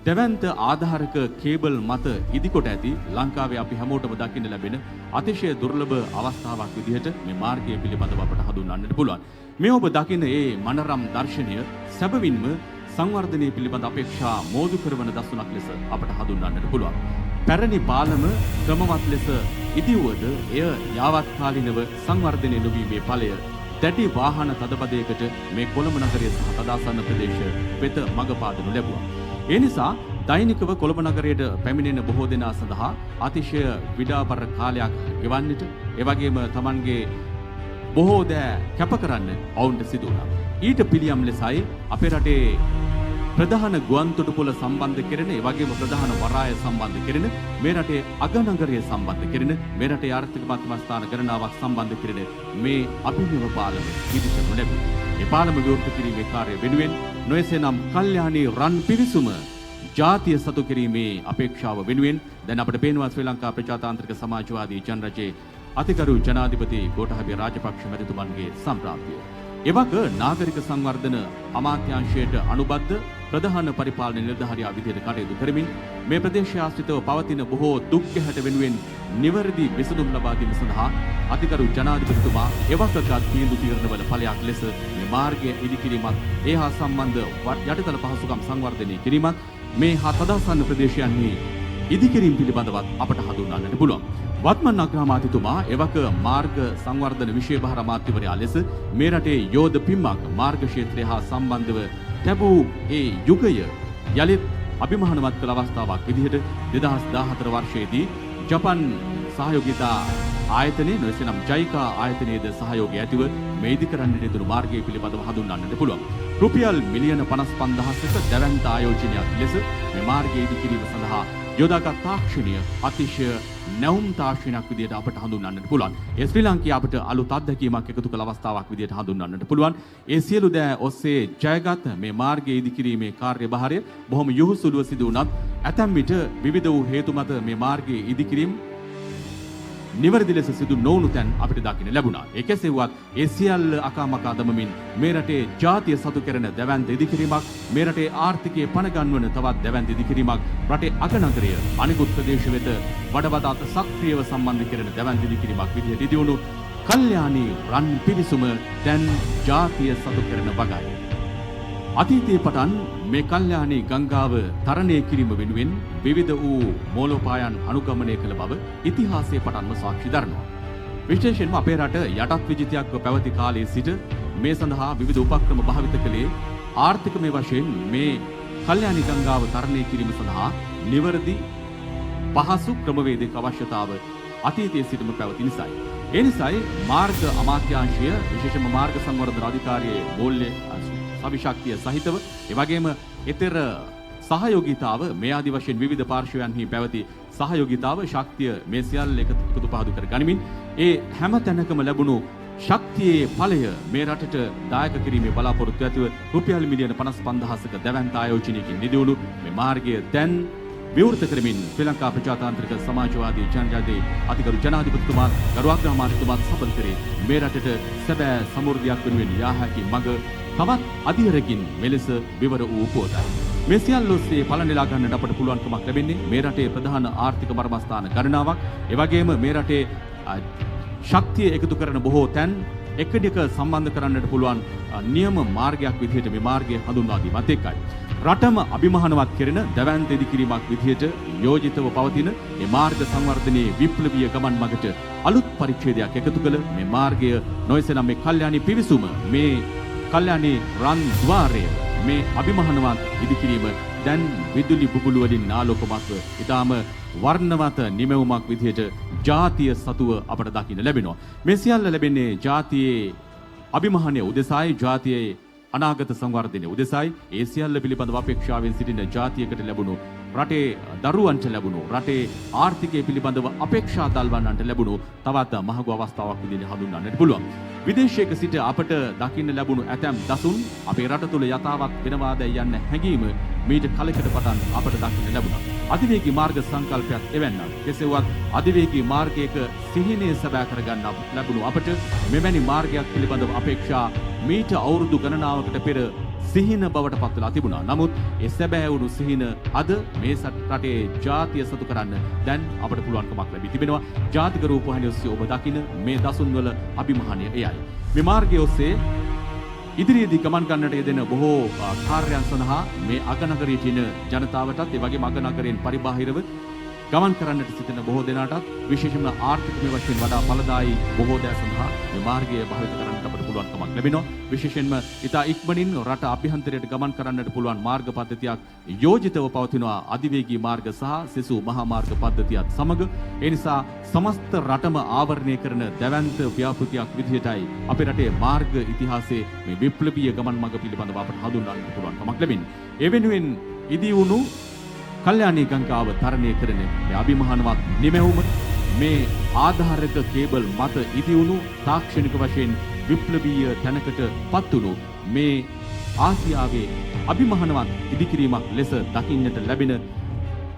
දෙවන්ත ආධාරක cable මත ඉදිකොට ඇති ලංකාවේ අපි හැමෝටම දකින්න ලැබෙන අතිශය දුර්ලභ අවස්ථාවක් විදිහට මේ මාර්ගය පිළිබඳව අපට හඳුන්වන්නට පුළුවන්. මේ ඔබ දකින්න ඒ මනරම් දර්ශනය සැබවින්ම සංවර්ධනය පිළිබඳ අපේක්ෂා මෝදු කරන දසුනක් ලෙස අපට හඳුන්වන්නට පුළුවන්. පැරණි පාලම ක්‍රමවත් ලෙස ඉදිවුවද එය යාවත්කාලිනව සංවර්ධනය නොවීමේ ඵලය දැඩි වාහන තදබදයකට මේ කොළඹ නගරය සහ තදාසන්න ප්‍රදේශ වෙත මඟ පාදනු ලැබුවා. ඒ නිසා දෛනිකව කොළඹ නගරයට පැමිණෙන බොහෝ දෙනා සඳහා අතිශය විඩාපර කාලයක් ගෙවන්නට, ඒ වගේම Tamanගේ බොහෝ දෑ කැප කරන්න ඔවුන්ට සිදු වුණා. ඊට පිළියම් ලෙසයි අපේ රටේ ප්‍රධාන ගුවන්තොටුපොළ සම්බන්ධ කෙරෙන, ඒ වගේම ප්‍රධාන වරාය සම්බන්ධ කෙරෙන, මේ රටේ අගනගරය සම්බන්ධ කෙරෙන, මේ රටේ ආර්ථික මධ්‍යස්ථාන ගණනාවක් සම්බන්ධ කෙරෙන මේ අභිනව පාලම ඉදිරියට ලැබුණා. ඒ පාලම විවෘත කිරීමේ කාර්ය වෙනුවෙන් නොයසේනම් කල්යාණී රන් පිවිසුම ජාතිය සතු කිරීමේ අපේක්ෂාව වෙනුවෙන් දැන් අපිට පේනවා ශ්‍රී ලංකා ප්‍රජාතාන්ත්‍රික සමාජවාදී ජනරජයේ අතිගරු ජනාධිපති ගෝඨාභය රාජපක්ෂ මැතිතුමන්ගේ සම්ප්‍රාප්තිය. එවක නාගරික සංවර්ධන අමාත්‍යාංශයට අනුබද්ධ ප්‍රධාන පරිපාලන නිලධාරියා විදිහට කටයුතු කරමින් මේ ප්‍රදේශය ආශ්‍රිතව පවතින බොහෝ දුක් ගැහැට වෙනුවෙන් නිවැරදි විසඳුම් ලබා දීම සඳහා අතිගරු ජනාධිපතිතුමා එවකගත් තීන්දුව తీරනවල ඵලයක් ලෙස මේ මාර්ගය ඉදිකිරීමත් ඒ හා සම්බන්ධ යටිතල පහසුකම් සංවර්ධනය කිරීමත් මේ හා තදාසන්න ප්‍රදේශයන්හි ඉදිකිරීම පිළිබඳවත් අපට හඳුන්වන්නට පුළුවන්. වත්මන් අග්‍රාමාත්‍යතුමා එවක මාර්ග සංවර්ධන විශේෂ භාර අමාත්‍යවරයා ලෙස මේ රටේ යෝධ පිම්මක් මාර්ග ක්ෂේත්‍රය හා සම්බන්ධව ලැබූ ඒ යුගය යලිත් අභිමානවත් කළ අවස්ථාවක් විදිහට 2014 වර්ෂයේදී ජපන් සහයෝගිතා ආයතනයේ නොයසනම් ජයිකා ආයතනයේද සහයෝගය ඇතිව මේ ඉදිකරන්නට යෙදුණු මාර්ගය පිළිබඳව හඳුන්වන්නට පුළුවන්. රුපියල් මිලියන 55,000ක දැවැන්ත ආයෝජනයක් ලෙස මේ මාර්ගය ඉදිකිරීම සඳහා යොදාගත් තාක්ෂණය අතිශය නැවුම් තාක්ෂණයක් විදිහට අපට හඳුන්වන්නට පුළුවන්. ඒ ශ්‍රී ලංකාවේ අපට අලුත් අත්දැකීමක් එකතු කළ අවස්ථාවක් විදිහට හඳුන්වන්නට පුළුවන්. ඒ සියලු දෑ ඔස්සේ ජයගත් මේ මාර්ගය ඉදිකිරීමේ කාර්යභාරය බොහොම යොහුසුලුව සිදු වුණත් ඇතැම් විට විවිධ වූ හේතු මත මේ මාර්ගයේ ඉදිකිරීම නිවැරදි ලෙස සිදු නොවුණු තැන් අපිට දකින්න ලැබුණා. ඒ කෙසේවත් ඒ සියල්ල අකාමකා දමමින් මේ රටේ ජාතිය සතු කරන දැවැන්ත ඉදිකිරීමක්, මේ රටේ ආර්ථිකය පණ ගන්වන තවත් දැවැන්ත ඉදිකිරීමක්, රටේ අගනගරය අනිකුත් ප්‍රදේශ වෙත වඩවතාත් සක්‍රියව සම්බන්ධ කරන දැවැන්ත ඉදිකිරීමක් විදිහට ඉදිවුණු කල්යාණී රන් පිවිසුම දැන් ජාතිය සතු කරන වගයි. අතීතයේ පටන් මේ කල්යාණී ගංගාව තරණය කිරීම වෙනුවෙන් විවිධ වූ මූලෝපායන් අනුගමනය කළ බව ඉතිහාසයේ පටන්ම සාක්ෂි දරනවා. විශේෂයෙන්ම අපේ රට යටත් විජිතයක්ව පැවති කාලයේ සිට මේ සඳහා විවිධ උපක්‍රම භාවිත කළේ ආර්ථිකමය වශයෙන් මේ කල්යාණී ගංගාව තරණය කිරීම සඳහා නිවැරදි පහසු ක්‍රමවේදයක අවශ්‍යතාව අතීතයේ සිටම පැවති නිසායි. ඒ නිසායි මාර්ග අමාත්‍යාංශය විශේෂයෙන්ම මාර්ග සංවර්ධන අධිකාරියේ මූල්‍ය සවිශක්තිය සහිතව ඒ වගේම ඊතර සහයෝගීතාව මේ ආදි වශයෙන් විවිධ පාර්ශවයන්හි පැවති සහයෝගීතාව ශක්තිය මේ සියල්ල එකතු පහදු කර ගනිමින් ඒ හැම තැනකම ලැබුණු ශක්තියේ ඵලය මේ රටට දායක කිරීමේ බලාපොරොත්තු ඇතිව රුපියල් මිලියන 55,000ක දැවැන්ත ආයෝජනයකින් නිදිවුණු මේ මාර්ගය දැන් විවෘත කරමින් ශ්‍රී ලංකා ප්‍රජාතාන්ත්‍රික සමාජවාදී ජනජාතියේ අතිගරු ජනාධිපතිතුමා ගරු අග්‍රාමාත්‍යතුමාත් සපත් කරේ මේ රටට සැබෑ සමෘද්ධියක් වෙනුවෙන් යා හැකි මඟ තවත් අධිරකින් මෙලෙස විවර වූ පොතයි. මේ සියල්ල ඔස්සේ ඵල නෙලා ගන්නට අපට පුළුවන්කමක් ලැබෙන්නේ මේ රටේ ප්‍රධාන ආර්ථික මර්මස්ථාන ගණනාවක්, ඒ වගේම මේ රටේ ශක්තිය එකතු කරන බොහෝ තැන් එකිනෙක සම්බන්ධ කරන්නට පුළුවන් නියම මාර්ගයක් විදිහට මේ මාර්ගය හඳුන්වා දීමත් එක්කයි. රටම අභිමානවත් කෙරෙන දැවැන්ත ඉදිකිරීමක් විදිහට යෝජිතව පවතින මේ මාර්ග සංවර්ධනයේ විප්ලවීය ගමන් මගට අලුත් පරිච්ඡේදයක් එකතු කළ මේ මාර්ගය නොයසනම් මේ කල්යාණී පිවිසුම, මේ කල්යාණී රන් ద్వාරය, මේ අභිමානවත් ඉදිකිරීම දැන් විදුලි බුබුලු වලින් ආලෝකමත්ව ඊටාම වර්ණවත් නිමවුමක් විදිහට ජාතිය සතුව අපට දකින්න ලැබෙනවා. මේ සියල්ල ලැබෙන්නේ ජාතියේ අභිමානය උදෙසායි, ජාතියේ අනාගත සංවර්ධනය උදෙසායි. ඒ සියල්ල පිළිබඳව අපේක්ෂාවෙන් සිටින ජාතියකට ලැබුණු, රටේ දරුවන්ට ලැබුණු, රටේ ආර්ථිකය පිළිබඳව අපේක්ෂා දල්වන්නන්ට ලැබුණු තවත් මහඟු අවස්ථාවක් විදිහට හඳුන්වන්නට පුළුවන්. විදේශයක සිට අපට දකින්න ලැබුණු ඇතැම් දසුන් අපේ රට තුළ යථාවත් වෙනවාදයි යන්න හැඟීම මීට කලකට පටන් අපට දකින්න ලැබුණා. අධිවේගී මාර්ග සංකල්පයක් එවැන්නක්. කෙසේවත් අධිවේගී මාර්ගයක සිහිනය සැබෑ කරගන්න ලැබුණු අපට මෙවැනි මාර්ගයක් පිළිබඳව අපේක්ෂා මීට අවුරුදු ගණනාවකට පෙර සිහින බවට පත් වෙලා තිබුණා. නමුත් ඒ සැබෑ වුණු සිහින අද මේ රටේ ජාතිය සතු කරන්න දැන් අපට පුළුවන්කමක් ලැබී තිබෙනවා. ජාතික රූපවාහිනිය ඔස්සේ ඔබ දකින මේ දසුන්වල අභිමානය එයයි. මේ මාර්ගය ඔස්සේ ඉදිරියේදී ගමන් ගන්නට යෙදෙන බොහෝ කාර්යයන් සඳහා මේ අගනගරයේ තියෙන ජනතාවටත් ඒ වගේම අගනගරයෙන් පරිබාහිරව ගමන් කරන්නට සිටින බොහෝ දෙනාටත් විශේෂයෙන්ම ආර්ථිකමය වශයෙන් වඩා ඵලදායී බොහෝ දෑ සඳහා මේ මාර්ගය භාවිත කරන්නට අපට පුළුවන්කමක් ලැබෙනවා. විශේෂයෙන්ම ඉතා ඉක්මනින් රට අභ්‍යන්තරයට ගමන් කරන්නට පුළුවන් මාර්ග පද්ධතියක් යෝජිතව පවතිනවා. අධිවේගී මාර්ග සහ සෙසු මහා මාර්ග පද්ධතියත් සමග. ඒ නිසා සමස්ත රටම ආවරණය කරන දැවැන්ත ව්‍යාපෘතියක් විදිහටයි අපේ රටේ මාර්ග ඉතිහාසයේ මේ විප්ලවීය ගමන් මඟ පිළිබඳව අපට හඳුන්වන්නට පුළුවන්කමක් ලැබෙන්නේ. ඒ වෙනුවෙන් ඉදී වුණු කල්යාණී ගංගාව තරණය කරන මේ අභිමානවත් නිමැවුම මේ ආධාරක කේබල් මත ඉදිවුණු තාක්ෂණික වශයෙන් විප්ලවීය තැනකට පත් වුණු මේ ආසියාවේ අභිමානවත් ඉදිකිරීමක් ලෙස දකින්නට ලැබෙන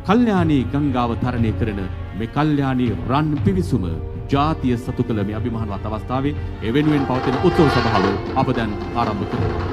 කල්යාණී ගංගාව තරණය කරන මේ කල්යාණී රන් පිවිසුම ජාතිය සතු කළ මේ අභිමානවත් අවස්ථාවේ ඒ වෙනුවෙන් පවතින උත්සව සභාව අප දැන් ආරම්භ කරමු.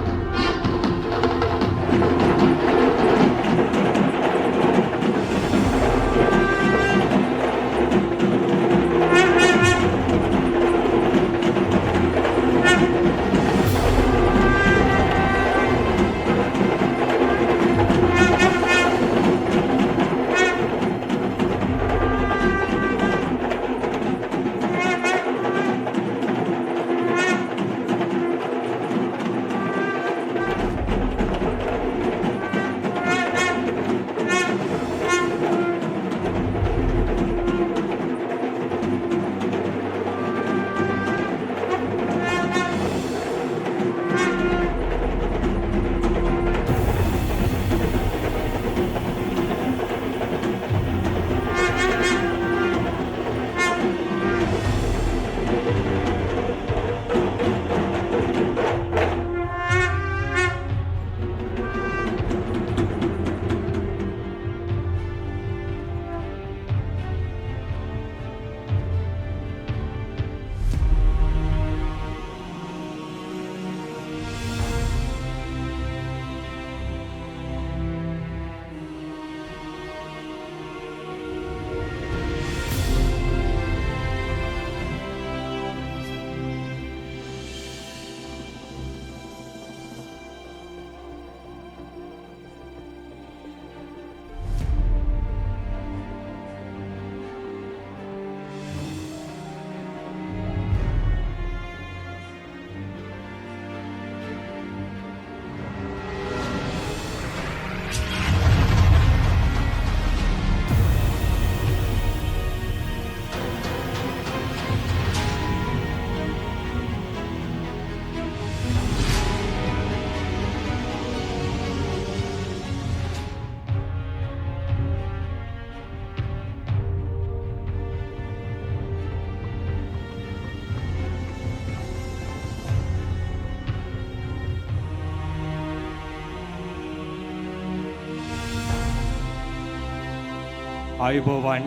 ආයුබෝවන්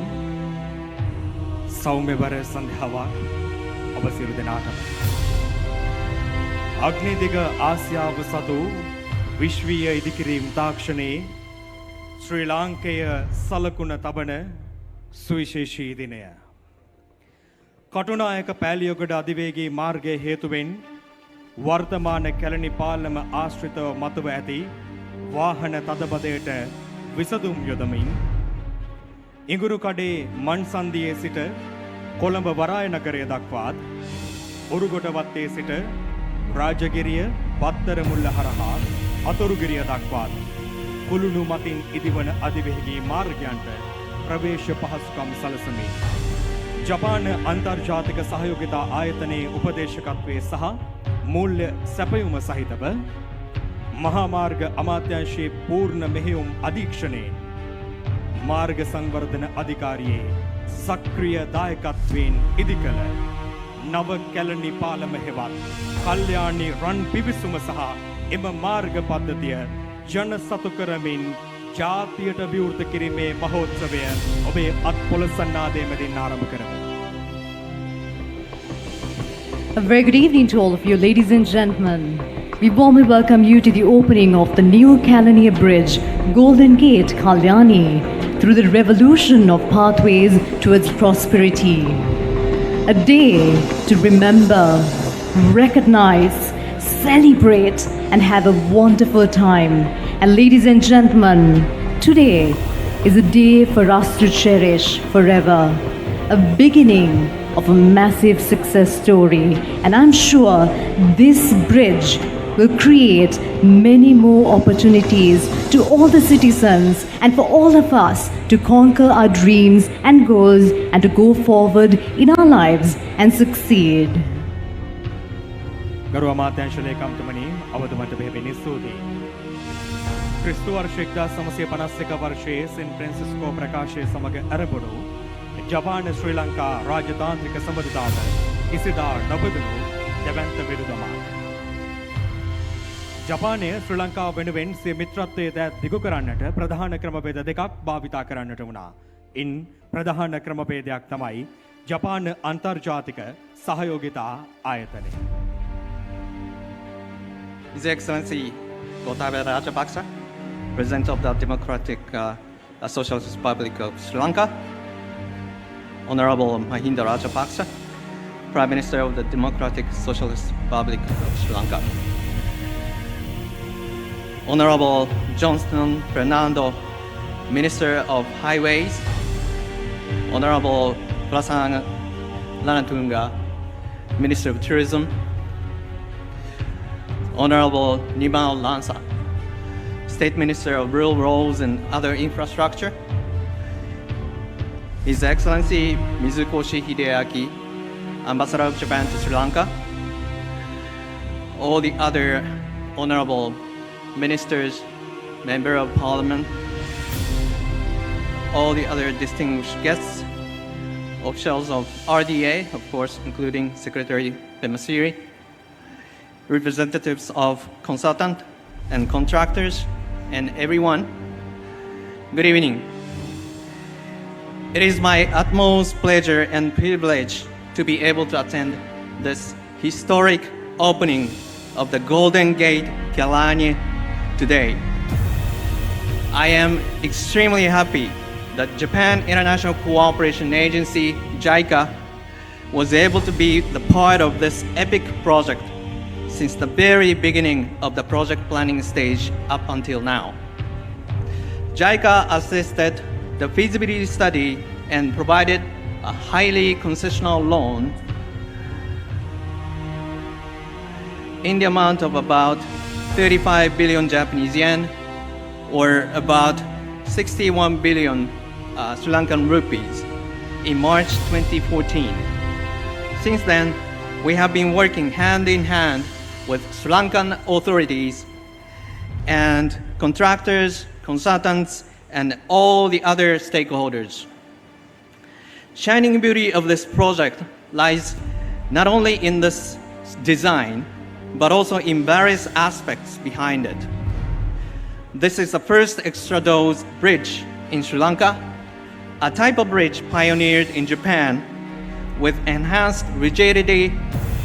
සෞම්‍යබර සන්ධ්‍යාවක් ඔබ සියලු දෙනාටම අග්නිදිග ආසියාව සතු විශ්වීය ඉදිකිරීම් තාක්ෂණයේ ශ්‍රී ලාංකේය සලකුණ තබන සුවිශේෂී දිනය. කටුනායක පෑලියගොඩ අධිවේගී මාර්ගයේ හේතුවෙන් වර්තමාන කැලණි පාලම ආශ්‍රිතව මතුව ඇති වාහන තදබදයට විසඳුම් යොදමින් ඉඟුරුකඩේ මන්සන්දියේ සිට කොළඹ වරාය නගරය දක්වාත් උරුගොඩවත්තේ සිට රාජගිරිය බත්තරමුල්ල හරහා අතුරුගිරිය දක්වාත් කුළුණු මතින් ඉදිවන අධිවේගී මාර්ගයන්ට ප්‍රවේශ පහසුකම් සලසමින් ජපාන අන්තර්ජාතික සහයෝගිතා ආයතනයේ උපදේශකත්වයේ සහ මූල්‍ය සැපයුම සහිතව මහා මාර්ග අමාත්‍යාංශයේ පූර්ණ මෙහෙයුම් අධීක්ෂණයෙන් මාර්ග සංවර්ධන අධිකාරියේ සක්‍රිය දායකත්වයෙන් ඉදිකළ නව කැලණි පාලම හෙවත් කල්යාණි රන් පිවිසුම සහ එම මාර්ග පද්ධතිය ජන සතු කරමින් ජාතියට විවෘත කිරීමේ මහෝත්සවය ඔබේ අත්පොළසන්නාදයේ මැදින් ආරම්භ කරමු. A very good evening to all of you, ladies and gentlemen. We warmly welcome you to the opening of the new Kelani Bridge, Golden Gate, Kalyani, through the revolution of pathways towards prosperity. A day to remember, recognize, celebrate, and have a wonderful time. And ladies and gentlemen, today is a day for us to cherish forever. A beginning of a massive success story. And I'm sure this bridge will create many more opportunities to all the citizens and for all of us to conquer our dreams and goals and to go forward in our lives and succeed. ගරු අමාත්‍යාංශ ලේකම්තුමනි අවධමත බෙහෙවින් ස්තුතියි. ක්‍රිස්තු වර්ෂ 1951 වර්ෂයේ Zen Francisco ප්‍රකාශය සමග ආරම්භ වූ ජපාන ශ්‍රී ලංකා රාජතාන්ත්‍රික සම්බන්ධතාව කිසිදා නොබදලු දැවැන්ත විරුදමාන. ජපානය ශ්‍රී ලංකාව වෙනුවෙන් සිය මිත්‍රත්වයේ දෑත් දිගු කරන්නට ප්‍රධාන ක්‍රමවේද දෙකක් භාවිතා කරන්නට වුණා. ඉන් ප්‍රධාන ක්‍රමවේදයක් තමයි ජපාන අන්තර්ජාතික සහයෝගිතා ආයතනය. His Excellency Gotabaya Rajapaksa, President of the Democratic Socialist Republic of Sri Lanka, Honorable Mahinda Rajapaksa, Prime Minister of the Democratic Socialist Republic of Sri Lanka, Honorable Johnston Fernando, Minister of Highways, Honorable Prasang Lanatunga, Minister of Tourism, Honorable Nimao Lansa, State Minister of Rural Roads and Other Infrastructure, His Excellency Mizukoshi Hideaki, Ambassador of Japan to Sri Lanka, all the other honorable ministers, Member of Parliament, all the other distinguished guests, officials of RDA, of course, including Secretary Pemasiri, representatives of consultants and contractors, and everyone, good evening. It is my utmost pleasure and privilege to be able to attend this historic opening of the Golden Gate Kelani today. I am extremely happy that Japan International Cooperation Agency, JICA, was able to be the part of this epic project since the very beginning of the project planning stage up until now. JICA assisted the feasibility study and provided a highly concessional loan in the amount of about 35 billion Japanese yen, or about 61 billion Sri Lankan rupees in March 2014. Since then, we have been working hand in hand with Sri Lankan authorities and contractors, consultants, and all the other stakeholders. Shining beauty of this project lies not only in this design, but also in various aspects behind it. This is the first extradosed bridge in Sri Lanka, a type of bridge pioneered in Japan with enhanced rigidity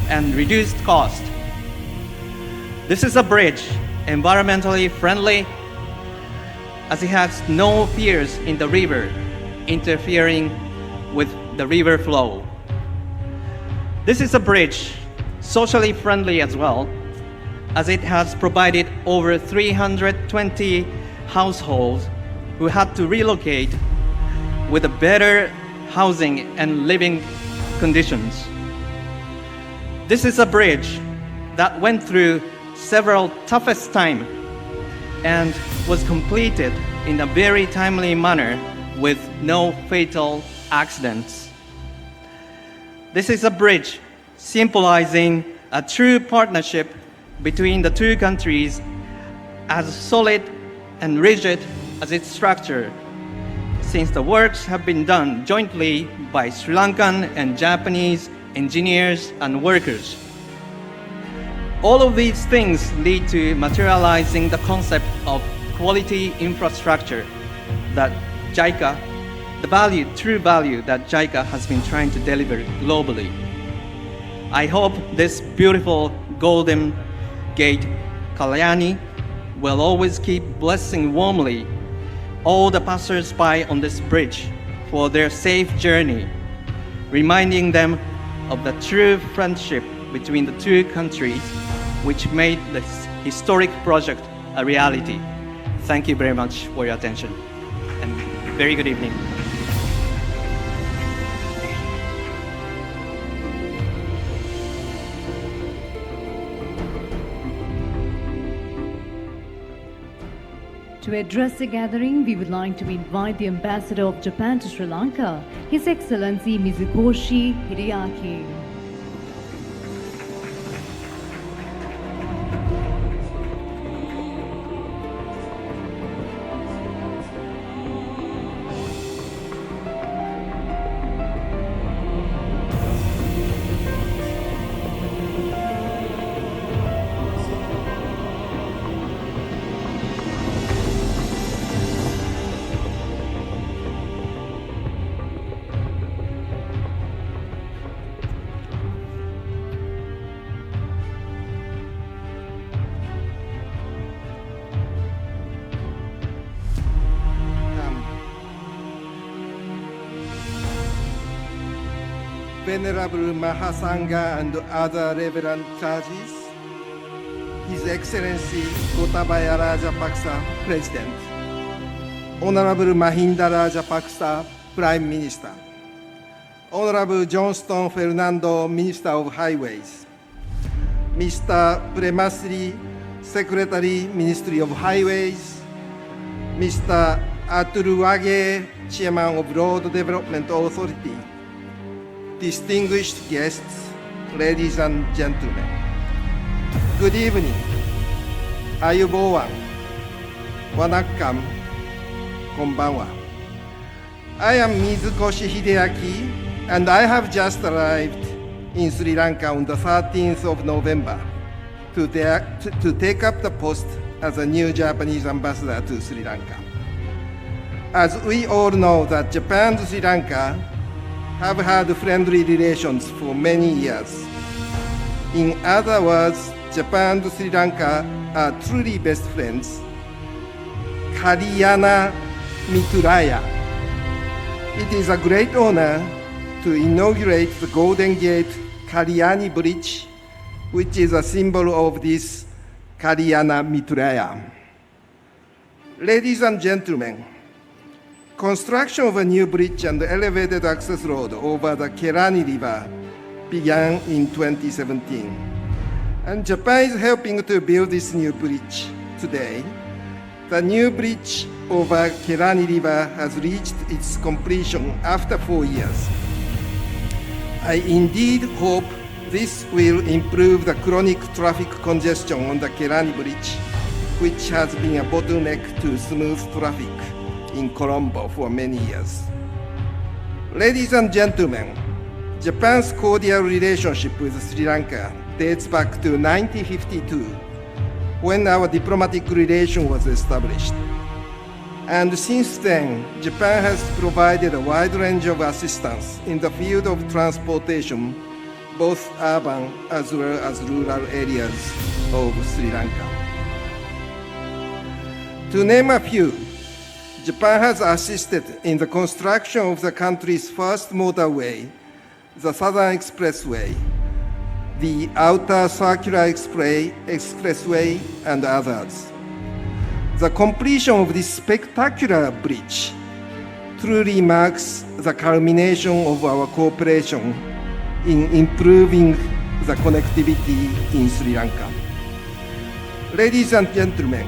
and reduced cost. This is a bridge environmentally friendly as it has no piers in the river interfering with the river flow. This is a bridge socially friendly as well, as it has provided over 320 households who had to relocate with a better housing and living conditions. This is a bridge that went through several toughest time and was completed in a very timely manner with no fatal accidents. This is a bridge symbolizing a true partnership between the two countries, as solid and rigid as its structure, since the works have been done jointly by Sri Lankan and Japanese engineers and workers. All of these things lead to materializing the concept of quality infrastructure that JICA, true value that JICA has been trying to deliver globally. I hope this beautiful Golden Gate Kalyani will always keep blessing warmly all the passers-by on this bridge for their safe journey, reminding them of the true friendship between the two countries, which made this historic project a reality. Thank you very much for your attention, and very good evening. To address the gathering, we would like to invite the Ambassador of Japan to Sri Lanka, His Excellency Mizukoshi Hideaki. Venerable Mahasangha and other reverend clergies, His Excellency Gotabaya Rajapaksa, President, Honorable Mahinda Rajapaksa, Prime Minister, Honorable Johnston Fernando, Minister of Highways, Mr. Premasri, Secretary, Ministry of Highways, Mr. Aturuage, Chairman of Road Development Authority, distinguished guests, ladies and gentlemen. Good evening. Ayubowan. Wanakam. Konbanwa. I am Mizukoshi Hideaki, and I have just arrived in Sri Lanka on the 13th of November to take up the post as a new Japanese ambassador to Sri Lanka. As we all know that Japan and Sri Lanka have had friendly relations for many years. In other words, Japan and Sri Lanka are truly best friends. Kalyana Mitraya. It is a great honor to inaugurate the Golden Gate Kelani Bridge, which is a symbol of this Kalyana Mitraya. Ladies and gentlemen, construction of a new bridge and elevated access road over the Kelani River began in 2017. And Japan is helping to build this new bridge today. The new bridge over Kelani River has reached its completion after 4 years. I indeed hope this will improve the chronic traffic congestion on the Kelani Bridge, which has been a bottleneck to smooth traffic in Colombo for many years. Ladies and gentlemen, Japan's cordial relationship with Sri Lanka dates back to 1952, when our diplomatic relation was established. And since then, Japan has provided a wide range of assistance in the field of transportation, both urban as well as rural areas of Sri Lanka. To name a few, Japan has assisted in the construction of the country's first motorway, the Southern Expressway, the Outer Circular Expressway, and others. The completion of this spectacular bridge truly marks the culmination of our cooperation in improving the connectivity in Sri Lanka. Ladies and gentlemen,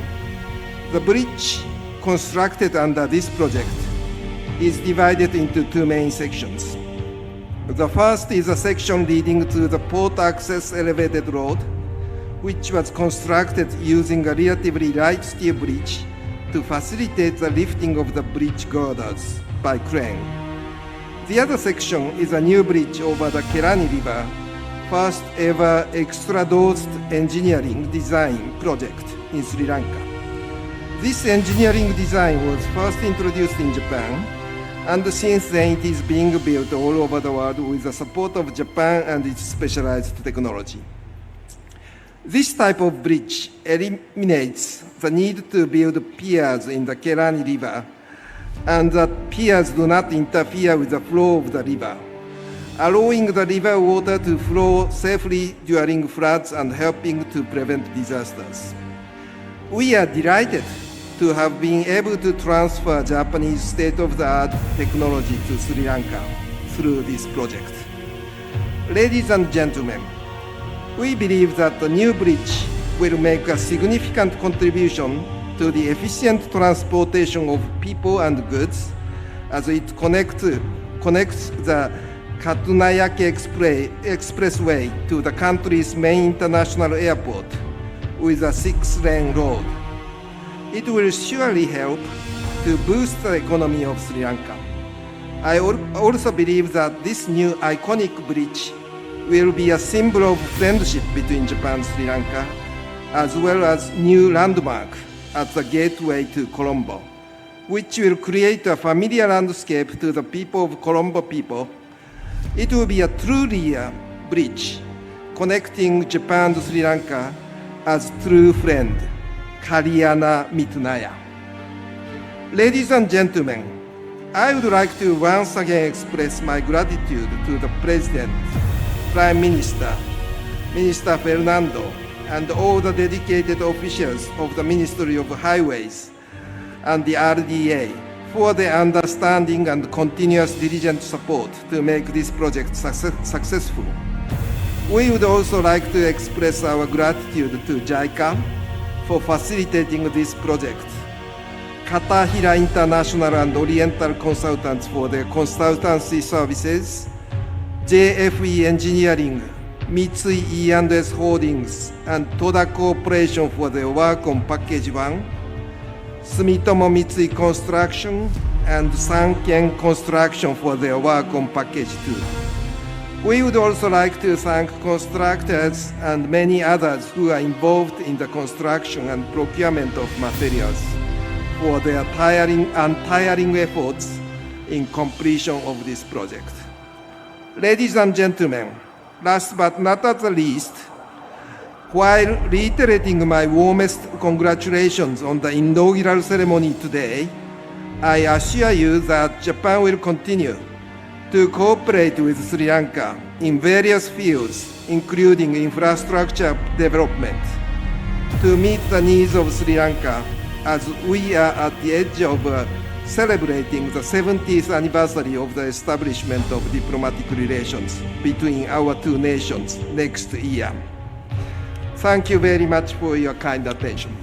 the bridge constructed under this project is divided into two main sections. The first is a section leading to the port access elevated road, which was constructed using a relatively light steel bridge to facilitate the lifting of the bridge girders by crane. The other section is a new bridge over the Kelani River, first ever extradosed engineering design project in Sri Lanka. This engineering design was first introduced in Japan, and since then it is being built all over the world with the support of Japan and its specialized technology. This type of bridge eliminates the need to build piers in the Kelani River, and the piers do not interfere with the flow of the river, allowing the river water to flow safely during floods and helping to prevent disasters. We are delighted to have been able to transfer Japanese state-of-the-art technology to Sri Lanka through this project. Ladies and gentlemen, we believe that the new bridge will make a significant contribution to the efficient transportation of people and goods as it connects the Katunayake Expressway to the country's main international airport with a 6-lane road. It will surely help to boost the economy of Sri Lanka. I also believe that this new iconic bridge will be a symbol of friendship between Japan and Sri Lanka, as well as new landmark at the gateway to Colombo, which will create a familiar landscape to the people of Colombo people. It will be a truly a bridge connecting Japan to Sri Lanka as true friend, Kalyana Mitnaya. Ladies and gentlemen, I would like to once again express my gratitude to the President, Prime Minister, Minister Fernando, and all the dedicated officials of the Ministry of Highways and the RDA for their understanding and continuous diligent support to make this project successful. We would also like to express our gratitude to JICA for facilitating this project, Katahira International and Oriental Consultants for their consultancy services, JFE Engineering, Mitsui E&S Holdings, and Toda Corporation for their work on Package 1, Sumitomo Mitsui Construction, and Sanken Construction for their work on Package 2. We would also like to thank constructors and many others who are involved in the construction and procurement of materials for their untiring efforts in completion of this project. Ladies and gentlemen, last but not at the least, while reiterating my warmest congratulations on the inaugural ceremony today, I assure you that Japan will continue to cooperate with Sri Lanka in various fields, including infrastructure development, to meet the needs of Sri Lanka as we are at the edge of celebrating the 70th anniversary of the establishment of diplomatic relations between our two nations next year. Thank you very much for your kind attention.